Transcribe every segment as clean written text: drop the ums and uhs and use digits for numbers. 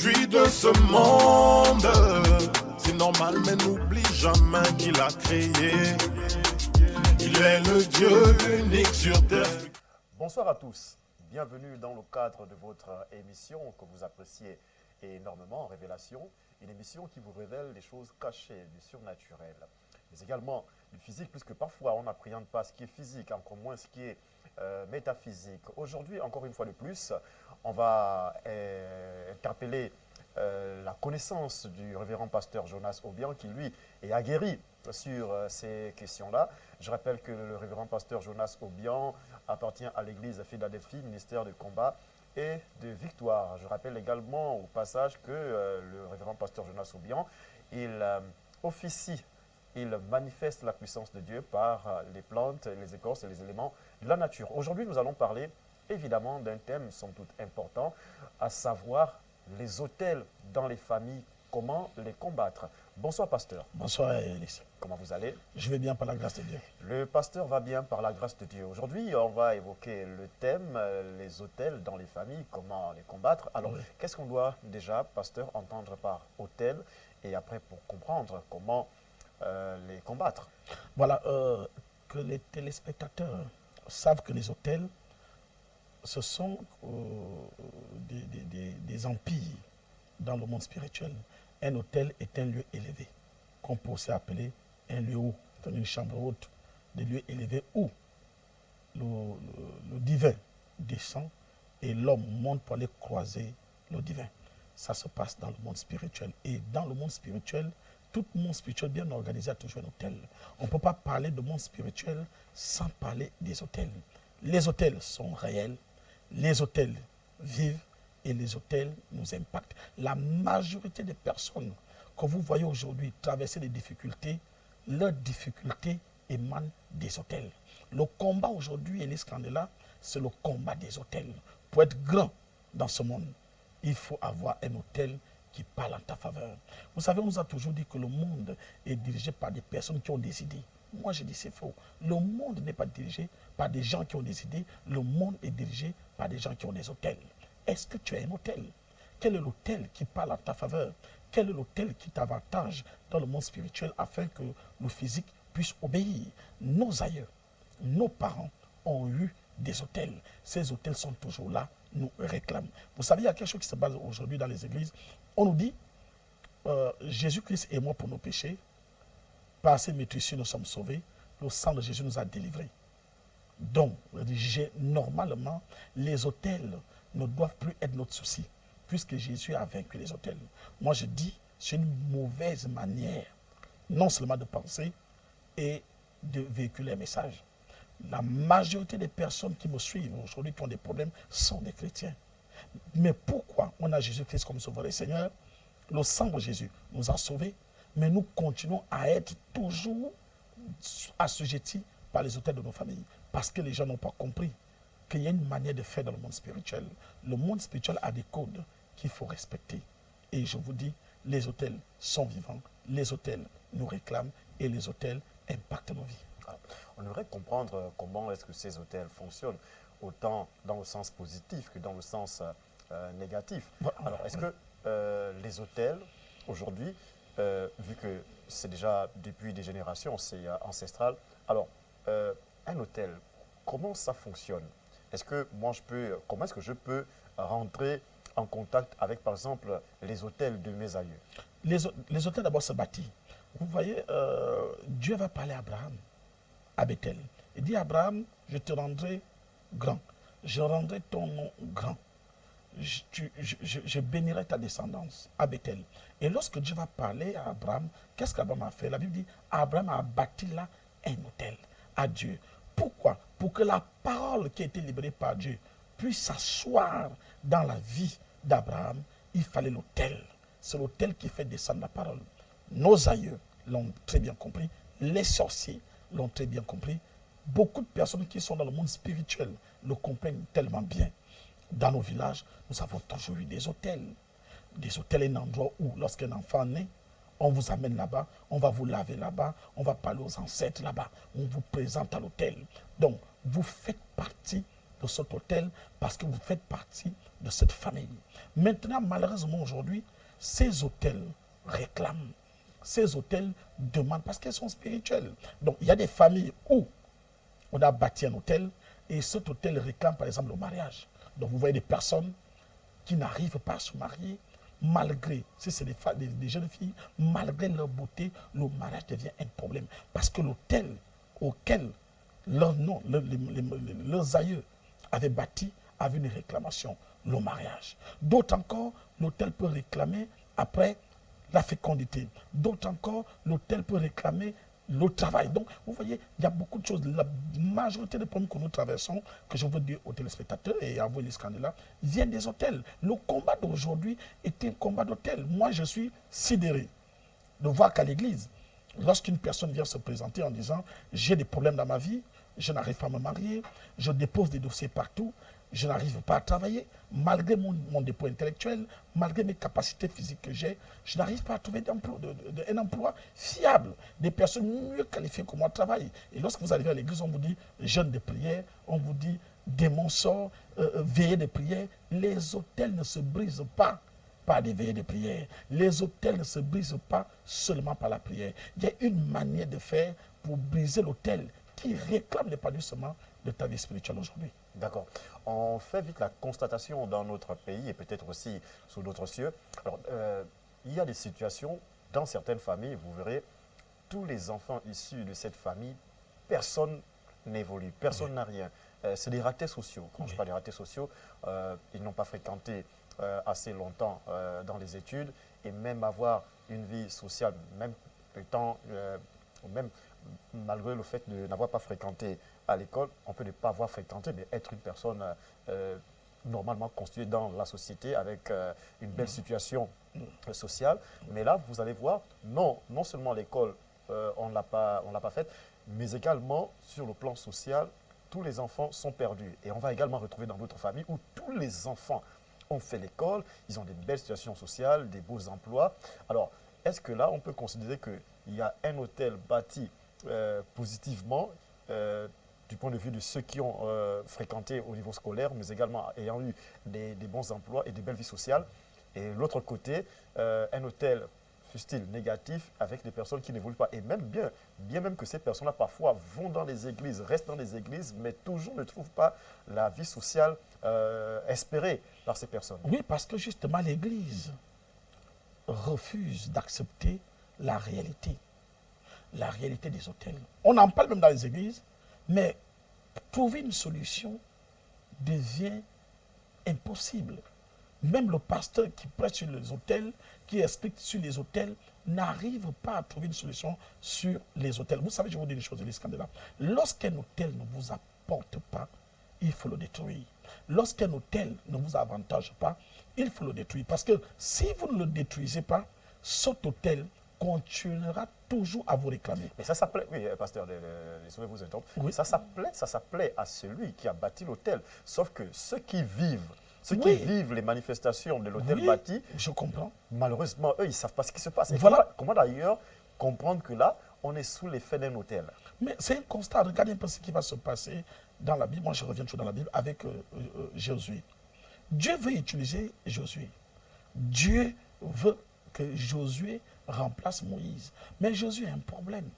Jouis de ce monde, c'est normal, mais n'oublie jamais qu'il a créé. Il est le Dieu unique sur terre. Bonsoir à tous, bienvenue dans le cadre de votre émission que vous appréciez énormément, Révélation, une émission qui vous révèle des choses cachées, du surnaturel, mais également du physique, puisque parfois on n'appréhende pas ce qui est physique, encore moins ce qui est métaphysique. Aujourd'hui, encore une fois de plus, on va interpeller la connaissance du révérend pasteur Jonas Obiang, qui lui est aguerri sur ces questions-là. Je rappelle que le révérend pasteur Jonas Obiang appartient à l'église Philadelphie, ministère de combat et de victoire. Je rappelle également au passage que le révérend pasteur Jonas Obiang, il officie, il manifeste la puissance de Dieu par les plantes, les écorces et les éléments de la nature. Aujourd'hui, nous allons parler évidemment d'un thème somme toute important, à savoir les autels dans les familles, comment les combattre. Bonsoir pasteur. Bonsoir Elis. Comment vous allez? Je vais bien par la grâce de Dieu. Le pasteur va bien par la grâce de Dieu. Aujourd'hui, on va évoquer le thème, les autels dans les familles, comment les combattre. Alors, oui. Qu'est-ce qu'on doit déjà, pasteur, entendre par autel et après pour comprendre comment les combattre? Voilà, que les téléspectateurs savent que les autels, ce sont des empires dans le monde spirituel. Un autel est un lieu élevé, qu'on peut aussi appeler un lieu haut, une chambre haute, des lieux élevés où le divin descend et l'homme monte pour aller croiser le divin. Ça se passe dans le monde spirituel. Et dans le monde spirituel, tout monde spirituel bien organisé a toujours un autel. On ne peut pas parler de monde spirituel sans parler des autels. Les autels sont réels, les autels vivent et les autels nous impactent. La majorité des personnes que vous voyez aujourd'hui traverser des difficultés, leurs difficultés émanent des autels. Le combat aujourd'hui, Elis Kandela, c'est le combat des autels. Pour être grand dans ce monde, il faut avoir un autel qui parle en ta faveur. Vous savez, on nous a toujours dit que le monde est dirigé par des personnes qui ont des idées. Moi, je dis c'est faux. Le monde n'est pas dirigé par des gens qui ont des idées. Le monde est dirigé par des gens qui ont des autels. Est-ce que tu as un autel? Quel est l'autel qui parle en ta faveur? Quel est l'autel qui t'avantage dans le monde spirituel afin que le physique puisse obéir? Nos aïeux, nos parents ont eu des autels. Ces autels sont toujours là, nous réclament. Vous savez, il y a quelque chose qui se passe aujourd'hui dans les églises. On nous dit, Jésus-Christ est mort pour nos péchés. Par ses métissures, nous sommes sauvés. Le sang de Jésus nous a délivrés. Donc, normalement, les autels ne doivent plus être notre souci, puisque Jésus a vaincu les autels. Moi, je dis, c'est une mauvaise manière, non seulement de penser et de véhiculer un message. La majorité des personnes qui me suivent aujourd'hui, qui ont des problèmes, sont des chrétiens. Mais pourquoi on a Jésus-Christ comme sauveur et Seigneur? Le sang de Jésus nous a sauvés, mais nous continuons à être toujours assujettis par les autels de nos familles. Parce que les gens n'ont pas compris qu'il y a une manière de faire dans le monde spirituel. Le monde spirituel a des codes qu'il faut respecter. Et je vous dis, les autels sont vivants, les autels nous réclament et les autels impactent nos vies. On aimerait comprendre comment est-ce que ces autels fonctionnent, autant dans le sens positif que dans le sens négatif. Alors, est-ce que les autels, aujourd'hui, vu que c'est déjà depuis des générations, c'est ancestral, alors, un autel, comment ça fonctionne? Est-ce que moi comment est-ce que je peux rentrer en contact avec, par exemple, les autels de mes aïeux? Les autels d'abord se bâtissent. Vous voyez, Dieu va parler à Abraham, à Bethel. Il dit à Abraham, je te rendrai grand. Je rendrai ton nom grand. Je bénirai ta descendance à Bethel. Et lorsque Dieu va parler à Abraham, qu'est-ce qu'Abraham a fait? La Bible dit, Abraham a bâti là un autel à Dieu. Pourquoi? Pour que la parole qui a été libérée par Dieu puisse s'asseoir dans la vie d'Abraham, il fallait l'autel. C'est l'autel qui fait descendre la parole. Nos aïeux l'ont très bien compris, les sorciers l'ont très bien compris. Beaucoup de personnes qui sont dans le monde spirituel le comprennent tellement bien. Dans nos villages, nous avons toujours eu des hôtels. Des hôtels, un endroit où, lorsqu'un enfant naît, on vous amène là-bas, on va vous laver là-bas, on va parler aux ancêtres là-bas, on vous présente à l'hôtel. Donc, vous faites partie de cet hôtel parce que vous faites partie de cette famille. Maintenant, malheureusement, aujourd'hui, ces hôtels réclament. Ces hôtels demandent parce qu'elles sont spirituelles. Donc, il y a des familles où on a bâti un hôtel et cet hôtel réclame, par exemple, le mariage. Donc, vous voyez des personnes qui n'arrivent pas à se marier, malgré, si c'est des jeunes filles, malgré leur beauté, le mariage devient un problème. Parce que l'hôtel auquel leurs aïeux avaient bâti avait une réclamation, le mariage. D'autres encore, l'hôtel peut réclamer après la fécondité. D'autres encore, l'hôtel peut réclamer le travail. Donc, vous voyez, il y a beaucoup de choses. La majorité des problèmes que nous traversons, que je veux dire aux téléspectateurs et à vous, les scandales, viennent des hôtels. Le combat d'aujourd'hui est un combat d'hôtel. Moi, je suis sidéré de voir qu'à l'église, lorsqu'une personne vient se présenter en disant « j'ai des problèmes dans ma vie, je n'arrive pas à me marier, je dépose des dossiers partout, je n'arrive pas à travailler, malgré mon dépôt intellectuel, malgré mes capacités physiques que j'ai, je n'arrive pas à trouver un emploi fiable. Des personnes mieux qualifiées que moi travaillent. Et lorsque vous arrivez à l'église, on vous dit jeûne de prière, on vous dit démon sort, veillée de prière. Les hôtels ne se brisent pas par des veillées de prière. Les hôtels ne se brisent pas seulement par la prière. Il y a une manière de faire pour briser l'hôtel qui réclame l'épanouissement de ta vie spirituelle aujourd'hui. D'accord. On fait vite la constatation dans notre pays et peut-être aussi sous d'autres cieux. Alors, il y a des situations dans certaines familles, vous verrez, tous les enfants issus de cette famille, personne n'évolue, personne n'a rien. C'est des ratés sociaux. Quand je parle des ratés sociaux, ils n'ont pas fréquenté assez longtemps dans les études et même avoir une vie sociale, même étant, même malgré le fait de n'avoir pas fréquenté à l'école, on peut ne pas avoir fréquenté, mais être une personne normalement constituée dans la société avec une belle situation sociale. Mais là, vous allez voir, non seulement l'école, on ne l'a pas faite, mais également sur le plan social, tous les enfants sont perdus. Et on va également retrouver dans notre famille où tous les enfants ont fait l'école, ils ont des belles situations sociales, des beaux emplois. Alors, est-ce que là, on peut considérer qu'il y a un hôtel bâti positivement du point de vue de ceux qui ont fréquenté au niveau scolaire, mais également ayant eu des bons emplois et des belles vies sociales. Et l'autre côté, un hôtel, fût-il négatif, avec des personnes qui n'évoluent pas. Et même bien même que ces personnes-là, parfois, vont dans les églises, restent dans les églises, mais toujours ne trouvent pas la vie sociale espérée par ces personnes. Oui, parce que justement, l'Église refuse d'accepter la réalité des hôtels. On en parle même dans les églises, mais trouver une solution devient impossible. Même le pasteur qui prêche sur les hôtels, qui explique sur les hôtels, n'arrive pas à trouver une solution sur les hôtels. Vous savez, je vous dis une chose, les scandales. Lorsqu'un hôtel ne vous apporte pas, il faut le détruire. Lorsqu'un hôtel ne vous avantage pas, il faut le détruire. Parce que si vous ne le détruisez pas, cet hôtel continuera toujours à vous réclamer. Mais ça s'appelait, oui, pasteur, laissez-moi vous interrompre. Oui. Ça s'appelait à celui qui a bâti l'hôtel. Sauf que ceux qui vivent les manifestations de l'hôtel bâti, je comprends. Malheureusement, eux, ils ne savent pas ce qui se passe. Et Voilà. comment d'ailleurs comprendre que là, on est sous l'effet d'un hôtel? Mais c'est un constat. Regardez un peu ce qui va se passer dans la Bible. Moi, je reviens toujours dans la Bible avec Josué. Dieu veut utiliser Josué. Dieu veut que Josué remplace Moïse. Mais Josué a un problème.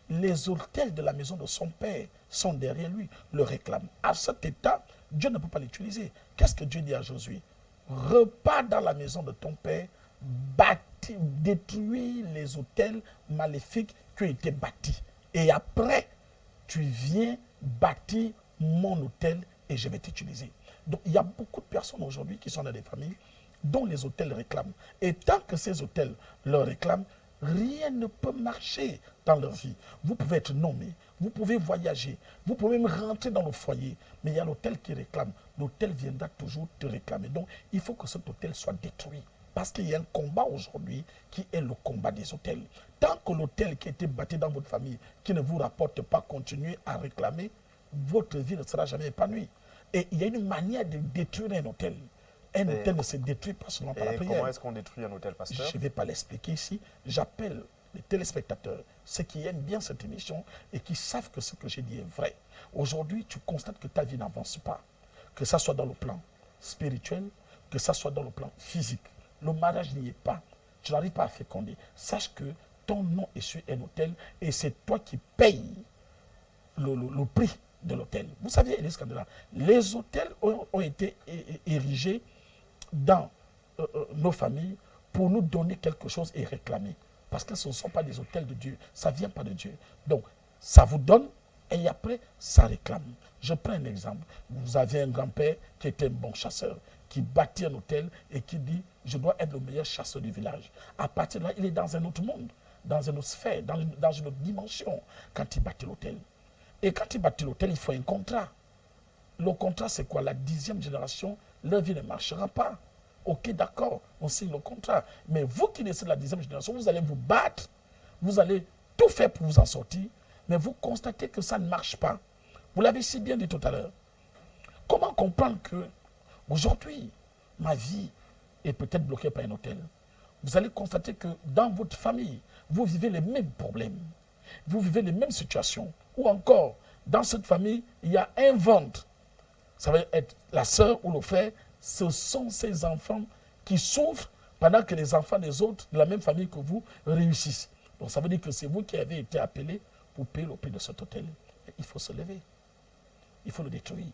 Les autels de la maison de son père sont derrière lui, le réclament. À cet état, Dieu ne peut pas l'utiliser. Qu'est-ce que Dieu dit à Josué? Repars dans la maison de ton père, détruis les autels maléfiques qui ont été bâtis. Et après, tu viens bâtir mon hôtel et je vais t'utiliser. Donc, il y a beaucoup de personnes aujourd'hui qui sont dans des familles dont les hôtels réclament. Et tant que ces hôtels leur réclament, rien ne peut marcher dans leur vie. Vous pouvez être nommé, vous pouvez voyager, vous pouvez même rentrer dans le foyer, mais il y a l'hôtel qui réclame. L'hôtel viendra toujours te réclamer. Donc, il faut que cet hôtel soit détruit. Parce qu'il y a un combat aujourd'hui qui est le combat des hôtels. Tant que l'hôtel qui a été bâti dans votre famille, qui ne vous rapporte pas, continue à réclamer, votre vie ne sera jamais épanouie. Et il y a une manière de détruire un hôtel. Un hôtel ne se détruit pas seulement par la prière. Comment est-ce qu'on détruit un hôtel, pasteur? Je ne vais pas l'expliquer ici. J'appelle les téléspectateurs, ceux qui aiment bien cette émission et qui savent que ce que j'ai dit est vrai. Aujourd'hui, tu constates que ta vie n'avance pas. Que ça soit dans le plan spirituel, que ça soit dans le plan physique. Le mariage n'y est pas. Tu n'arrives pas à féconder. Sache que ton nom est sur un hôtel et c'est toi qui payes le prix de l'hôtel. Vous savez, Élise Kandela, les hôtels ont été érigés dans nos familles pour nous donner quelque chose et réclamer. Parce que ce ne sont pas des hôtels de Dieu. Ça ne vient pas de Dieu. Donc, ça vous donne et après, ça réclame. Je prends un exemple. Vous avez un grand-père qui était un bon chasseur, qui bâtit un hôtel et qui dit « Je dois être le meilleur chasseur du village ». À partir de là, il est dans un autre monde, dans une autre sphère, dans une autre dimension quand il bâtit l'hôtel. Et quand il bâtit l'hôtel, il faut un contrat. Le contrat, c'est quoi? La 10e génération, leur vie ne marchera pas. Ok, d'accord, on signe le contrat. Mais vous qui naissez de la 10e génération, vous allez vous battre, vous allez tout faire pour vous en sortir, mais vous constatez que ça ne marche pas. Vous l'avez si bien dit tout à l'heure. Comment comprendre que aujourd'hui, ma vie est peut-être bloquée par un hôtel? Vous allez constater que dans votre famille, vous vivez les mêmes problèmes. Vous vivez les mêmes situations. Ou encore, dans cette famille, il y a un ventre. Ça va être la sœur ou le frère. Ce sont ces enfants qui souffrent pendant que les enfants des autres, de la même famille que vous, réussissent. Donc ça veut dire que c'est vous qui avez été appelé pour payer le prix de cet hôtel. Il faut se lever. Il faut le détruire.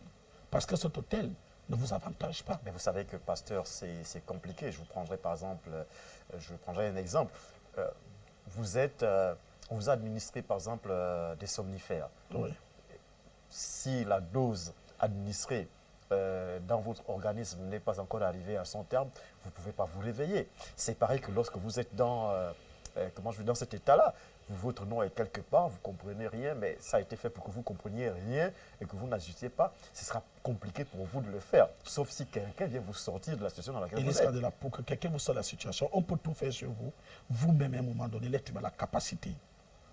Parce que cet hôtel ne vous avantage pas. Mais vous savez que, pasteur, c'est compliqué. Je vous prendrai par exemple, un exemple. On vous a administré par exemple des somnifères. Oui. Si la dose administrée dans votre organisme n'est pas encore arrivée à son terme, vous ne pouvez pas vous réveiller. C'est pareil que lorsque vous êtes dans cet état-là, votre nom est quelque part, vous ne comprenez rien, mais ça a été fait pour que vous ne compreniez rien et que vous n'agissiez pas. Ce sera compliqué pour vous de le faire, sauf si quelqu'un vient vous sortir de la situation dans laquelle vous êtes. Pour que quelqu'un vous sorte de la situation, on peut tout faire sur vous. Vous-même, à un moment donné, l'être humain a la capacité.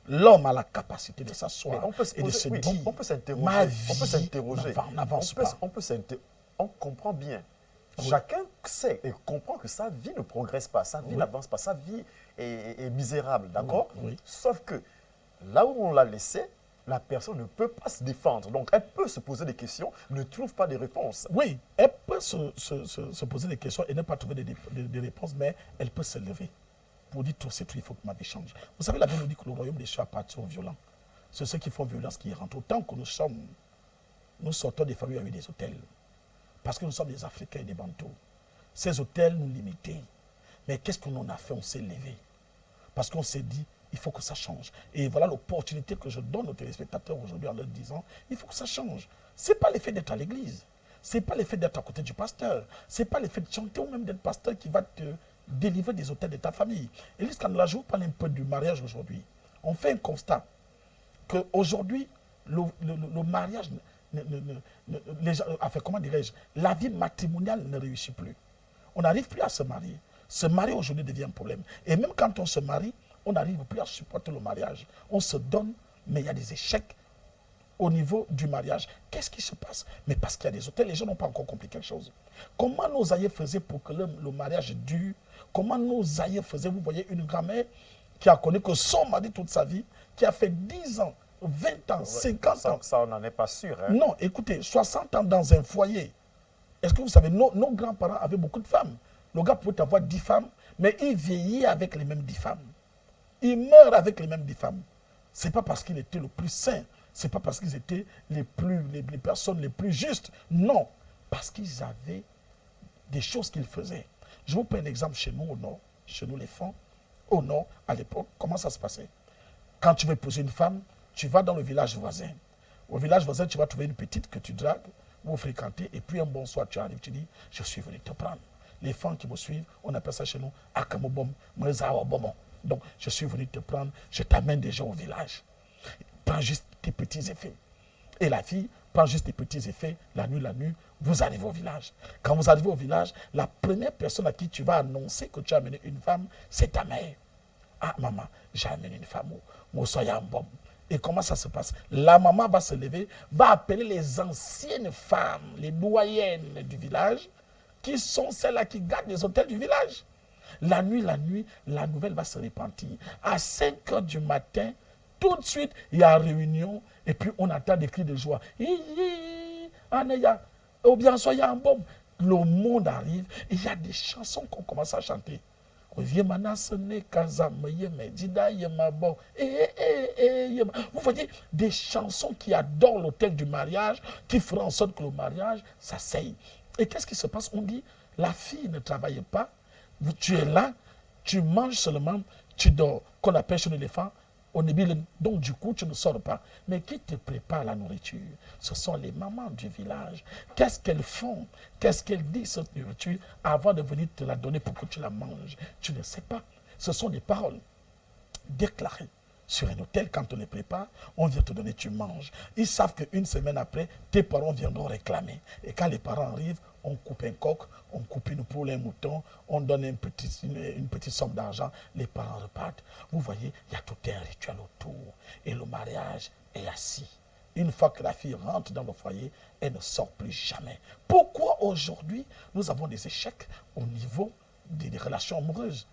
L'homme a la capacité de s'asseoir et de se dire, on peut s'interroger. ma vie n'avance pas. On comprend bien. Oui. Chacun sait et comprend que sa vie ne progresse pas, sa vie n'avance pas, sa vie est misérable, d'accord? Oui. Sauf que là où on l'a laissé, la personne ne peut pas se défendre. Donc elle peut se poser des questions, ne trouve pas de réponses. Oui, elle peut se poser des questions et ne pas trouver des réponses, mais elle peut se lever pour dire tout, c'est tout, il faut que ma vie change. Vous savez, la Bible nous dit que le royaume des cieux appartient aux violents. C'est ceux qui font violence qui y rentrent. Autant que nous sortons des familles avec des hôtels. Parce que nous sommes des Africains et des Bantous. Ces hôtels nous limitaient. Mais qu'est-ce qu'on en a fait? On s'est levé. Parce qu'on s'est dit, il faut que ça change. Et voilà l'opportunité que je donne aux téléspectateurs aujourd'hui en leur disant, il faut que ça change. Ce n'est pas l'effet d'être à l'église. Ce n'est pas l'effet d'être à côté du pasteur. Ce n'est pas l'effet de chanter ou même d'être pasteur qui va te délivrer des hôtels de ta famille. Élise Kandela, je vous parle un peu du mariage aujourd'hui. On fait un constat qu'aujourd'hui, le mariage, comment dirais-je, la vie matrimoniale ne réussit plus. On n'arrive plus à se marier. Se marier aujourd'hui devient un problème. Et même quand on se marie, on n'arrive plus à supporter le mariage. On se donne, mais il y a des échecs au niveau du mariage. Qu'est-ce qui se passe? Mais parce qu'il y a des hôtels, les gens n'ont pas encore compris quelque chose. Comment nos aïeux faisaient pour que le mariage dure? Comment nos aïeux faisaient? Vous voyez une grand-mère qui a connu que son mari toute sa vie, qui a fait 10 ans, 20 ans, 50 ans. Ça, on n'en est pas sûr. Hein? Non, écoutez, 60 ans dans un foyer. Est-ce que vous savez, nos grands-parents avaient beaucoup de femmes. Le gars pouvait avoir 10 femmes, mais il vieillit avec les mêmes 10 femmes. Il meurt avec les mêmes 10 femmes. Ce n'est pas parce qu'il était le plus saint. Ce n'est pas parce qu'ils étaient les personnes les plus justes. Non, parce qu'ils avaient des choses qu'ils faisaient. Je vous prends un exemple chez nous au nord, chez nous les femmes. Au nord, à l'époque, comment ça se passait? Quand tu veux épouser une femme, tu vas dans le village voisin. Au village voisin, tu vas trouver une petite que tu dragues, vous fréquentez, et puis un bon soir, tu arrives, tu dis, je suis venu te prendre. Les femmes qui me suivent, on appelle ça chez nous, Akamobom, Mwezaobomon. Donc, je suis venu te prendre, je t'amène déjà au village. Prends juste tes petits effets. Et la fille prend juste tes petits effets, la nuit, vous arrivez au village. Quand vous arrivez au village, la première personne à qui tu vas annoncer que tu as amené une femme, c'est ta mère. Ah, maman, j'ai amené une femme, moi, soyez un bon. Et comment ça se passe? La maman va se lever, va appeler les anciennes femmes, les doyennes du village, qui sont celles-là qui gardent les hôtels du village. La nuit, la nouvelle va se repentir. À 5 heures du matin, tout de suite, il y a réunion, et puis on entend des cris de joie. Ou bien soyez en bombe. le monde arrive, et il y a des chansons qu'on commence à chanter. Vous voyez, des chansons qui adorent l'autel du mariage, qui feront en sorte que le mariage s'asseye. Et qu'est-ce qui se passe? On dit, la fille ne travaille pas, tu es là, tu manges seulement, tu dors, qu'on appelle chez l'éléphant, donc du coup, tu ne sors pas. Mais qui te prépare la nourriture? Ce sont les mamans du village. Qu'est-ce qu'elles font? Qu'est-ce qu'elles disent, cette nourriture, avant de venir te la donner pour que tu la manges? Tu ne sais pas. Ce sont des paroles déclarées sur un hôtel. Quand on les prépare, on vient te donner, tu manges. Ils savent qu'une semaine après, tes parents viendront réclamer. Et quand les parents arrivent, on coupe un coq, on coupe une poule, un mouton, on donne une petite somme d'argent, les parents repartent. Vous voyez, il y a tout un rituel autour. Et le mariage est assis. Une fois que la fille rentre dans le foyer, elle ne sort plus jamais. Pourquoi aujourd'hui, nous avons des échecs au niveau des relations amoureuses?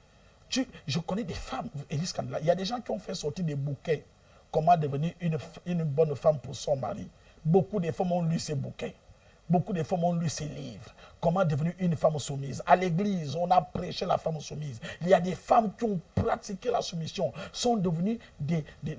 Je connais des femmes, Élise Kandela, il y a des gens qui ont fait sortir des bouquets. Comment devenir une bonne femme pour son mari. Beaucoup de femmes ont lu ces bouquets. Beaucoup de femmes ont lu ces livres. Comment devenir une femme soumise. À l'église, on a prêché la femme soumise. Il y a des femmes qui ont pratiqué la soumission, sont devenues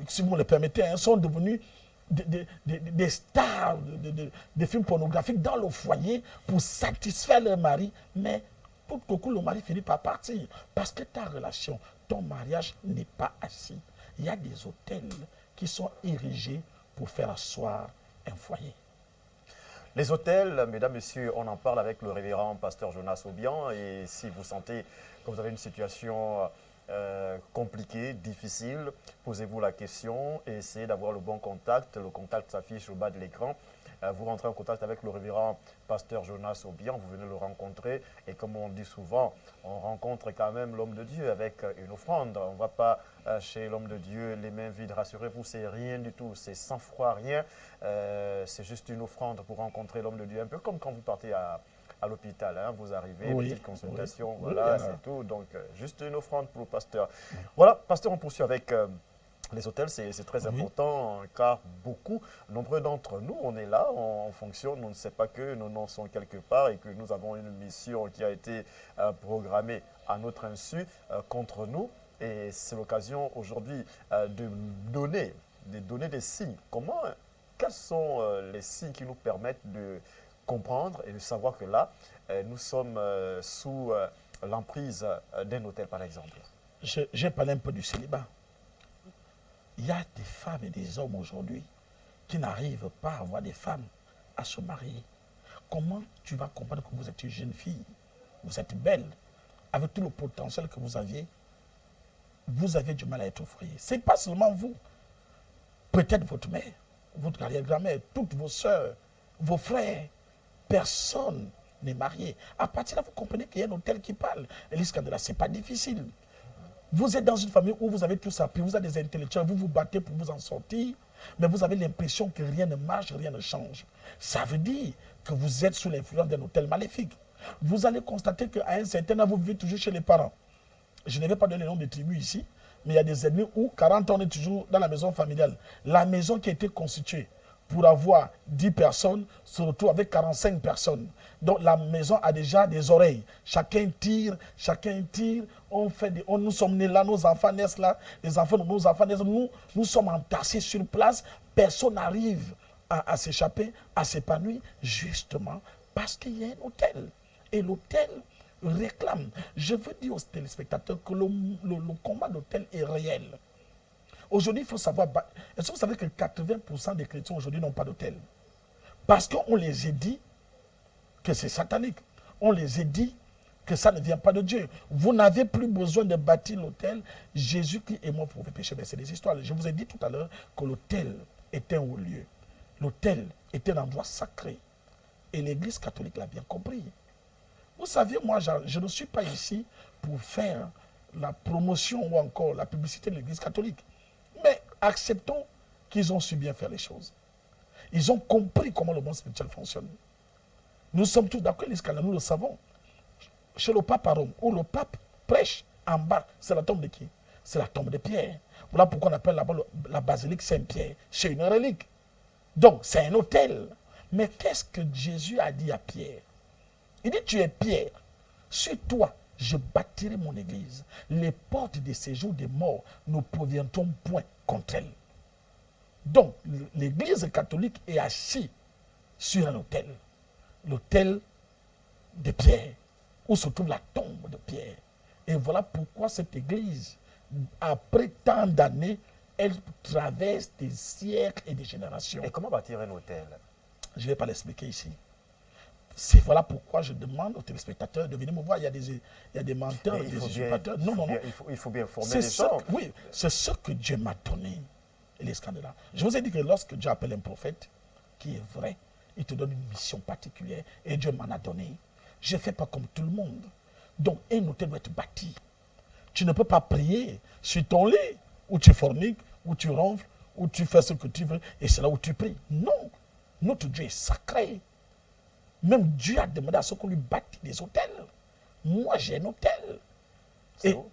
si vous me le permettez, sont devenues des stars de films pornographiques dans le foyer pour satisfaire leur mari. Mais tout au coup, le mari finit par partir. Parce que ta relation, ton mariage n'est pas assis. Il y a des hôtels qui sont érigés pour faire asseoir un foyer. Les hôtels, mesdames, messieurs, on en parle avec le révérend pasteur Jonas Obiang. Et si vous sentez que vous avez une situation compliquée, difficile, posez-vous la question et essayez d'avoir le bon contact. Le contact s'affiche au bas de l'écran. Vous rentrez en contact avec le révérend pasteur Jonas Obiang, vous venez le rencontrer. Et comme on dit souvent, on rencontre quand même l'homme de Dieu avec une offrande. On ne va pas chez l'homme de Dieu les mains vides. Rassurez-vous, c'est rien du tout, c'est sans froid, rien. C'est juste une offrande pour rencontrer l'homme de Dieu. Un peu comme quand vous partez à l'hôpital, hein, vous arrivez, oui, petite consultation, oui, voilà, oui, c'est tout. Donc, juste une offrande pour le pasteur. Voilà, pasteur, on poursuit avec les hôtels, c'est très important, car nombreux d'entre nous, on est là, on fonctionne, on ne sait pas que nous n'en sommes quelque part et que nous avons une mission qui a été programmée à notre insu contre nous. Et c'est l'occasion aujourd'hui de donner des signes. Quels sont les signes qui nous permettent de comprendre et de savoir que là, nous sommes sous l'emprise d'un hôtel, par exemple? J'ai parlé un peu du célibat. Il y a des femmes et des hommes aujourd'hui qui n'arrivent pas à avoir des femmes à se marier. Comment tu vas comprendre que vous êtes une jeune fille, vous êtes belle, avec tout le potentiel que vous avez du mal à être au foyer? Ce n'est pas seulement vous. Peut-être votre mère, votre arrière-grand-mère, toutes vos soeurs, vos frères. Personne n'est marié. À partir de là, vous comprenez qu'il y a un hôtel qui parle. Élise Kandela, ce n'est pas difficile. Vous êtes dans une famille où vous avez tous appris, vous êtes des intellectuels, vous vous battez pour vous en sortir, mais vous avez l'impression que rien ne marche, rien ne change. Ça veut dire que vous êtes sous l'influence d'un hôtel maléfique. Vous allez constater qu'à un certain âge, vous vivez toujours chez les parents. Je ne vais pas donner le nom des tribus ici, mais il y a des ennemis où 40 ans, on est toujours dans la maison familiale. La maison qui a été constituée pour avoir 10 personnes se retrouve avec 45 personnes. Donc la maison a déjà des oreilles. Chacun tire. Nous sommes nés là, nos enfants naissent là, nos enfants naissent. Nous sommes entassés sur place. Personne n'arrive à s'échapper, à s'épanouir, justement parce qu'il y a un hôtel. Et l'hôtel réclame. Je veux dire aux téléspectateurs que le combat d'hôtel est réel. Aujourd'hui, il faut savoir, est-ce que vous savez que 80% des chrétiens aujourd'hui n'ont pas d'hôtel? Parce qu'on les a dit que c'est satanique. On les a dit que ça ne vient pas de Dieu. Vous n'avez plus besoin de bâtir l'hôtel. Jésus-Christ est mort pour vos péchés. Mais c'est des histoires. Je vous ai dit tout à l'heure que l'hôtel était un haut lieu. L'hôtel était un endroit sacré. Et l'Église catholique l'a bien compris. Vous savez, moi, je ne suis pas ici pour faire la promotion ou encore la publicité de l'Église catholique. Mais acceptons qu'ils ont su bien faire les choses. Ils ont compris comment le monde spirituel fonctionne. Nous sommes tous d'accord, nous le savons. Chez le pape à Rome, où le pape prêche en bas, c'est la tombe de qui? C'est la tombe de Pierre. Voilà pourquoi on appelle là-bas la basilique Saint-Pierre. C'est une relique. Donc, c'est un hôtel. Mais qu'est-ce que Jésus a dit à Pierre? Il dit, tu es Pierre. Sur toi, je bâtirai mon église. Les portes des séjours des morts ne proviendront point contre elle. Donc, l'église catholique est assise sur un autel. L'autel de Pierre, où se trouve la tombe de Pierre. Et voilà pourquoi cette église, après tant d'années, elle traverse des siècles et des générations. Et comment bâtir un hôtel? Je ne vais pas l'expliquer ici. C'est voilà pourquoi je demande aux téléspectateurs de venir me voir. Il y a des menteurs, des usurpateurs. Non. Il faut bien former les gens. Oui, c'est ce que Dieu m'a donné. Et les scandales. Je vous ai dit que lorsque Dieu appelle un prophète, qui est vrai, il te donne une mission particulière. Et Dieu m'en a donné. Je ne fais pas comme tout le monde. Donc, un hôtel doit être bâti. Tu ne peux pas prier sur ton lit, où tu forniques, où tu ronfles, où tu fais ce que tu veux, et c'est là où tu pries. Non. Notre Dieu est sacré. Même Dieu a demandé à ce qu'on lui bâtisse des hôtels. Moi, j'ai un hôtel. C'est où?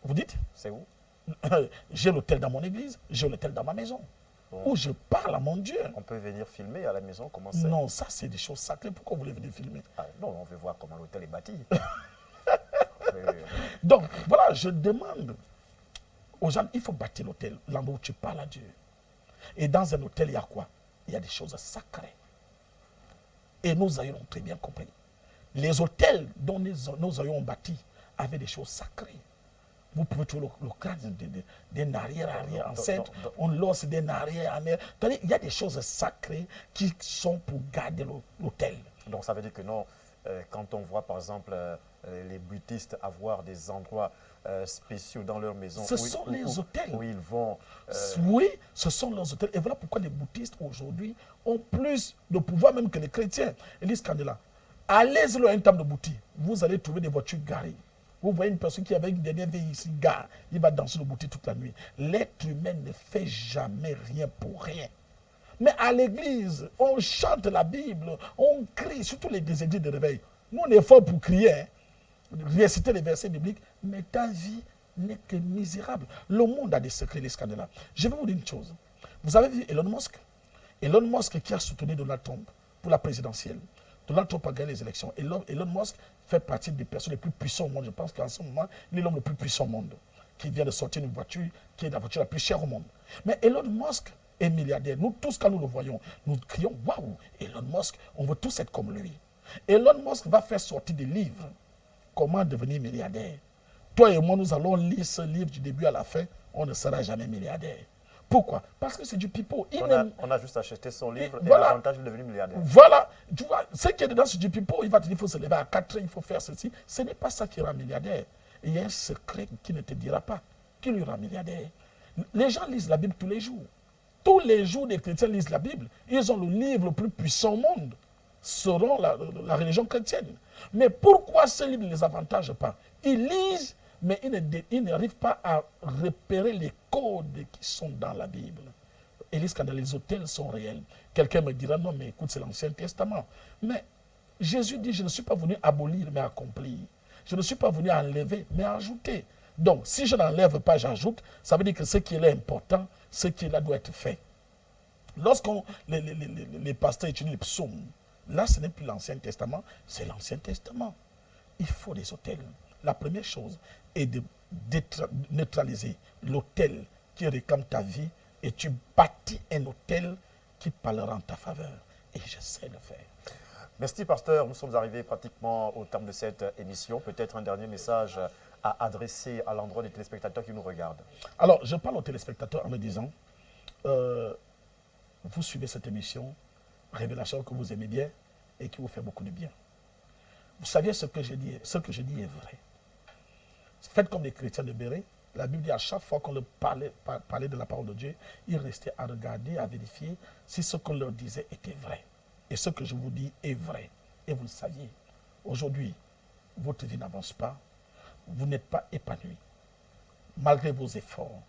Vous dites? C'est où? J'ai l'hôtel dans mon église, j'ai l'hôtel dans ma maison. Où je parle à mon Dieu. On peut venir filmer à la maison, comment c'est? Non, ça c'est des choses sacrées. Pourquoi vous voulez venir filmer? Non, on veut voir comment l'hôtel est bâti. Donc, voilà, je demande aux gens, il faut bâtir l'hôtel, l'endroit où tu parles à Dieu. Et dans un hôtel, il y a quoi? Il y a des choses sacrées. Et nous avions très bien compris. Les hôtels dont nous avions bâti avaient des choses sacrées. Vous pouvez trouver le crâne d'un arrière-ancêtre, on l'os d'un arrière-arrière. Il y a des choses sacrées qui sont pour garder l'hôtel. Donc ça veut dire que non, quand on voit par exemple les bouddhistes avoir des endroits spéciaux dans leur maison. Ce sont les hôtels. Où ils vont. Oui, ce sont leurs hôtels. Et voilà pourquoi les bouddhistes aujourd'hui ont plus de pouvoir même que les chrétiens. Élise Candela, allez-y à une table de boutique, vous allez trouver des voitures garées. Vous voyez une personne qui avait une dernière veille ici, gare, il va danser le boutique toute la nuit. L'être humain ne fait jamais rien pour rien. Mais à l'église, on chante la Bible, on crie, surtout les églises de réveil. Nous, on est fort pour crier, hein, réciter les versets bibliques, mais ta vie n'est que misérable. Le monde a des secrets, les scandales. Je vais vous dire une chose. Vous avez vu Elon Musk? Elon Musk qui a soutenu Donald Trump pour la présidentielle. Donald Trump a gagné les élections. Elon Musk fait partie des personnes les plus puissantes au monde. Je pense qu'en ce moment, il est l'homme le plus puissant au monde, qui vient de sortir une voiture, qui est la voiture la plus chère au monde. Mais Elon Musk est milliardaire. Nous tous, quand nous le voyons, nous crions, waouh, Elon Musk, on veut tous être comme lui. Elon Musk va faire sortir des livres. Comment devenir milliardaire? Toi et moi, nous allons lire ce livre du début à la fin, on ne sera jamais milliardaire. Pourquoi? Parce que c'est du pipeau. On a juste acheté son livre et voilà, l'avantage est devenu milliardaire. Voilà. Tu vois, ce qui est dedans, c'est du pipeau. Il va te dire, il faut se lever à 4 heures, il faut faire ceci. Ce n'est pas ça qui rend milliardaire. Il y a un secret qui ne te dira pas qui lui rend milliardaire. Les gens lisent la Bible tous les jours. Tous les jours, les chrétiens lisent la Bible. Ils ont le livre le plus puissant au monde, selon la religion chrétienne. Mais pourquoi ce livre ne les avantage pas? Ils lisent, mais ils n'arrivent pas à repérer les codes qui sont dans la Bible. Élise, quand les hôtels sont réels, quelqu'un me dira, non, mais écoute, c'est l'Ancien Testament. Mais Jésus dit, je ne suis pas venu abolir, mais accomplir. Je ne suis pas venu enlever, mais ajouter. Donc, si je n'enlève pas, j'ajoute, ça veut dire que ce qui est là important, ce qui est là doit être fait. Lorsque les pasteurs étudient les psaumes, là, ce n'est plus l'Ancien Testament, c'est l'Ancien Testament. Il faut des hôtels. La première chose est de neutraliser l'hôtel qui réclame ta vie et tu bâtis un hôtel qui parlera en ta faveur. Et je sais le faire. Merci, pasteur. Nous sommes arrivés pratiquement au terme de cette émission. Peut-être un dernier message à adresser à l'endroit des téléspectateurs qui nous regardent. Alors, je parle aux téléspectateurs en me disant, vous suivez cette émission, Révélation que vous aimez bien et qui vous fait beaucoup de bien. Vous saviez ce que je dis est vrai. Faites comme les chrétiens de Béret. La Bible dit à chaque fois qu'on leur parlait de la parole de Dieu, ils restaient à regarder, à vérifier si ce qu'on leur disait était vrai. Et ce que je vous dis est vrai. Et vous le saviez. Aujourd'hui, votre vie n'avance pas. Vous n'êtes pas épanoui. Malgré vos efforts,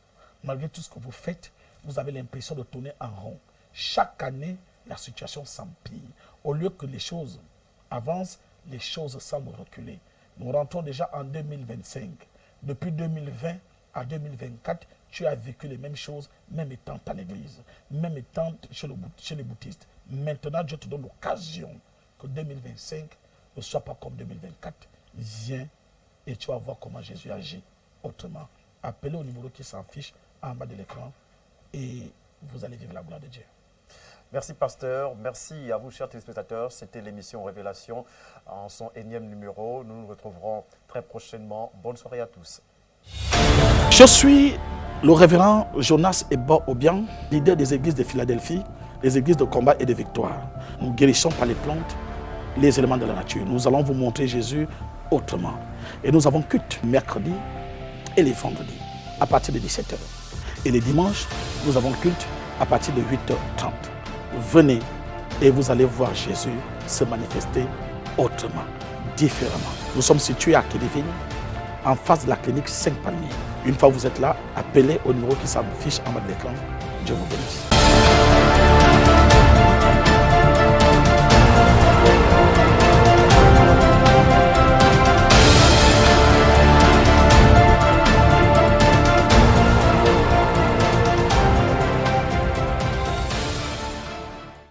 malgré tout ce que vous faites, vous avez l'impression de tourner en rond. Chaque année, la situation s'empire. Au lieu que les choses avancent, les choses semblent reculer. Nous rentrons déjà en 2025. Depuis 2020 à 2024, tu as vécu les mêmes choses, même étant à l'église, même étant chez les bouddhistes. Maintenant, Dieu te donne l'occasion que 2025 ne sois pas comme 2024. Viens et tu vas voir comment Jésus agit autrement. Appelez au numéro qui s'affiche en bas de l'écran et vous allez vivre la gloire de Dieu. Merci pasteur, merci à vous chers téléspectateurs. C'était l'émission Révélation en son énième numéro. Nous nous retrouverons très prochainement. Bonne soirée à tous. Je suis le révérend Jonas Eba Obiang, leader des églises de Philadelphie, des églises de combat et de victoire. Nous guérissons par les plantes les éléments de la nature. Nous allons vous montrer Jésus autrement. Et nous avons culte mercredi et les vendredis à partir de 17h. Et les dimanches, nous avons culte à partir de 8h30. Venez et vous allez voir Jésus se manifester autrement, différemment. Nous sommes situés à Kédivine, en face de la clinique 5 Palmiers. Une fois que vous êtes là, appelez au numéro qui s'affiche en bas de l'écran. Dieu vous bénisse.